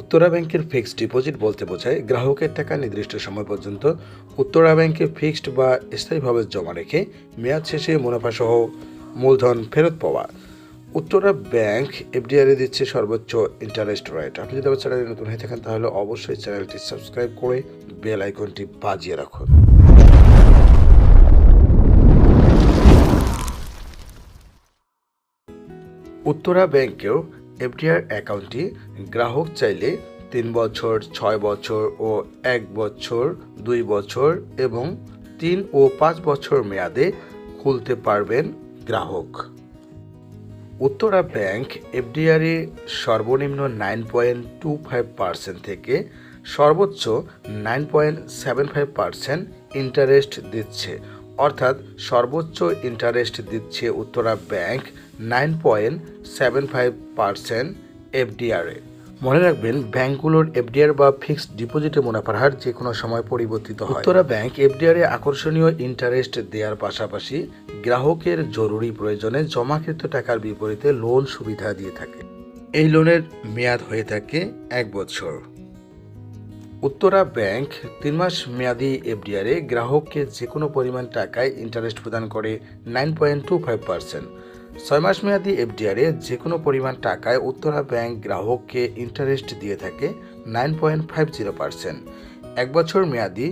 উত্তরা ব্যাংকের fixed deposit বলতে বোঝায় গ্রাহকের টাকা নির্দিষ্ট সময় পর্যন্ত উত্তরা ব্যাংকে ফিক্সড বা স্থায়ীভাবে জমা রেখে মেয়াদ শেষে মুনাফাসহ মূলধন ফেরত পাওয়া। উত্তরা ব্যাংক এফডিআর দিচ্ছে সর্বোচ্চ ইন্টারেস্ট রেট। আপনি যদি আমার চ্যানেলে নতুন হয়ে থাকেন তাহলে অবশ্যই চ্যানেলটি সাবস্ক্রাইব করে বেল আইকনটি বাজিয়ে রাখুন। উত্তরা ব্যাংকেও এফডিআর অ্যাকাউন্টটি গ্রাহক চাইলে 3 বছর, 6 বছর ও 1 বছর, 2 বছর এবং 3 ও 5 বছর মেয়াদে খুলতে পারবেন গ্রাহক। উত্তরা ব্যাংক এফডিআরে সর্বনিম্ন 9.25% থেকে সর্বোচ্চ 9.75% ইন্টারেস্ট দিচ্ছে, অর্থাৎ সর্বোচ্চ ইন্টারেস্ট দিচ্ছে উত্তরা ব্যাংক 9.75% এফডিআরে। মনে রাখবেন, ব্যাংকগুলোর এফডিআর বা ফিক্সড ডিপোজিটে মুনাফার হার যে কোনো সময় পরিবর্তিত হয়। উত্তরা ব্যাংক এফডিআরে আকর্ষণীয় ইন্টারেস্ট দেওয়ার পাশাপাশি গ্রাহকের জরুরি প্রয়োজনে জমাকৃত টাকার বিপরীতে লোন সুবিধা দিয়ে থাকে। এই লোনের মেয়াদ হয়ে থাকে 1 বছর। উত্তরা ব্যাংক 3 মাস মেয়াদী এফডিআরে গ্রাহককে যে কোনো পরিমাণ টাকায় ইন্টারেস্ট প্রদান করে 9.25%। 6 মাস মেয়াদী এফডিআরে যে কোনো পরিমাণ টাকায় উত্তরা ব্যাংক গ্রাহককে ইন্টারেস্ট দিয়ে থাকে 9.50%। 1 বছর মেয়াদী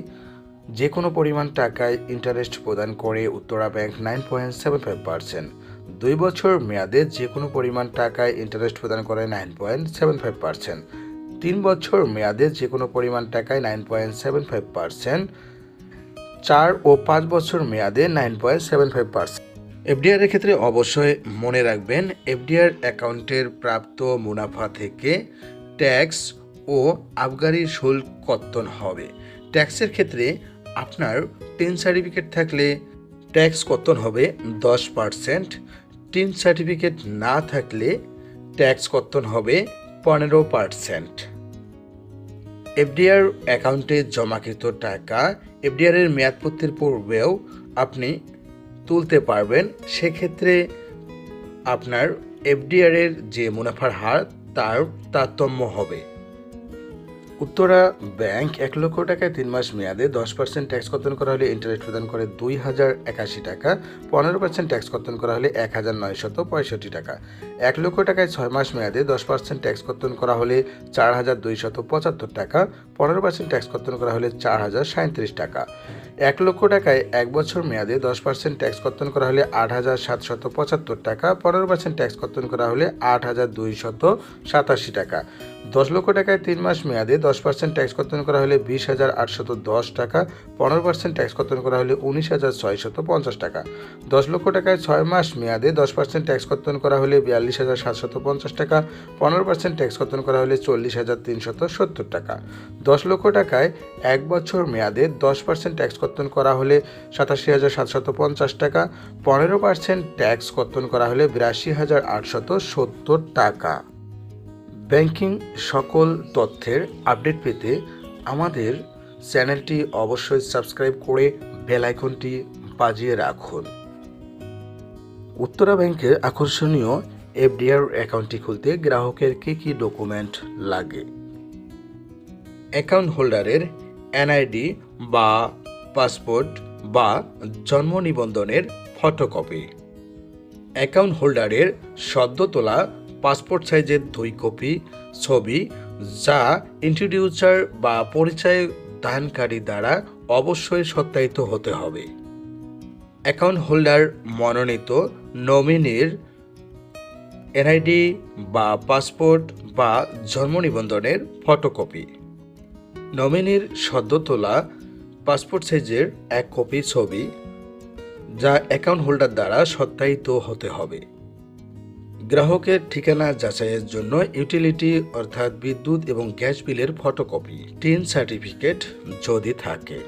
যে কোনো পরিমাণ টাকায় ইন্টারেস্ট প্রদান করে উত্তরা ব্যাংক 9.75%। 2 বছর মেয়াদে যে কোনো পরিমাণ টাকায় ইন্টারেস্ট প্রদান করে 9.75%। 3 বছর মেয়াদে যে কোনো পরিমাণ টাকায় 9.75%। 4 ও 5 বছর মেয়াদে 9.75%। এফডিআর এর ক্ষেত্রে অবশ্যই মনে রাখবেন, এফডিআর অ্যাকাউন্টের প্রাপ্ত মুনাফা থেকে ট্যাক্স ও আবগারি শুল্ক কর্তন হবে। ট্যাক্সের ক্ষেত্রে আপনার টিন সার্টিফিকেট থাকলে ট্যাক্স কর্তন হবে 10%। টিন সার্টিফিকেট না থাকলে ট্যাক্স কর্তন হবে 15%। এফডিআর অ্যাকাউন্টে জমাকৃত টাকা এফডিআর এর মেয়াদপূর্তির পূর্বেও আপনি তুলতে পারবেন। সেক্ষেত্রে আপনার এফডিআর এর যে মুনাফার হার তার তারতম্য হবে। উত্তরা ব্যাংক 1 লক্ষ টাকায় 3 মাস মেয়াদে 10% ট্যাক্স কর্তন করা হলে ইন্টারেস্ট প্রদান করে 2081 টাকা। 15% ট্যাক্স কর্তন করা হলে 1965 টাকা। 1 লক্ষ টাকায় 6 মাস মেয়াদে 10% ট্যাক্স কর্তন করা হলে 4275 টাকা। 15% ট্যাক্স কর্তন করা হলে 4037 টাকা। 1 লক্ষ টাকায় 1 বছর মেয়াদে 10% ট্যাক্স কর্তন করা হলে 8775 টাকা। 15% ট্যাক্স কর্তন করা হলে 8287 টাকা। 10 লক্ষ টাকায় 3 মাস মেয়াদে 10% ট্যাক্স কর্তন করা হলে 20810 টাকা। 15% ট্যাক্স কর্তন করা হলে 19650 টাকা। 10 লক্ষ টাকায় 6 মাস মেয়াদে 10% ট্যাক্স কর্তন করা হলে 42750 টাকা। 15% ট্যাক্স কর্তন করা হলে 40370 টাকা। 10 লক্ষ টাকায় 1 বছর মেয়াদে 10% ট্যাক্স কর্তন করা হলে 87750 টাকা। 15% ট্যাক্স কর্তন করা হলে 82870 টাকা। ব্যাংকিং সকল তথ্যের আপডেট পেতে আমাদের চ্যানেলটি অবশ্যই সাবস্ক্রাইব করে বেল আইকনটি বাজিয়ে রাখুন। উত্তরা ব্যাংকের আকর্ষণীয় এফডিআর অ্যাকাউন্টটি খুলতে গ্রাহকের কী ডকুমেন্ট লাগে? অ্যাকাউন্ট হোল্ডারের এনআইডি বা পাসপোর্ট বা জন্ম নিবন্ধনের ফটোকপি, অ্যাকাউন্ট হোল্ডারের সদ্য তোলা পাসপোর্ট সাইজের 2 কপি ছবি যা ইন্ট্রোডিউসার বা পরিচয় দানকারী দ্বারা অবশ্যই সত্যায়িত হতে হবে। অ্যাকাউন্ট হোল্ডার মনোনীত নমিনির এনআইডি বা পাসপোর্ট বা জন্ম নিবন্ধনের ফটোকপি, নমিনির সদ্য তোলা পাসপোর্ট সাইজের 1 কপি ছবি যা অ্যাকাউন্ট হোল্ডার দ্বারা সত্যায়িত হতে হবে। গ্রাহকের ঠিকানা যাচাইয়ের জন্য ইউটিলিটি অর্থাৎ বিদ্যুৎ এবং গ্যাস বিলের ফটোকপি, টিন সার্টিফিকেট যদি থাকে।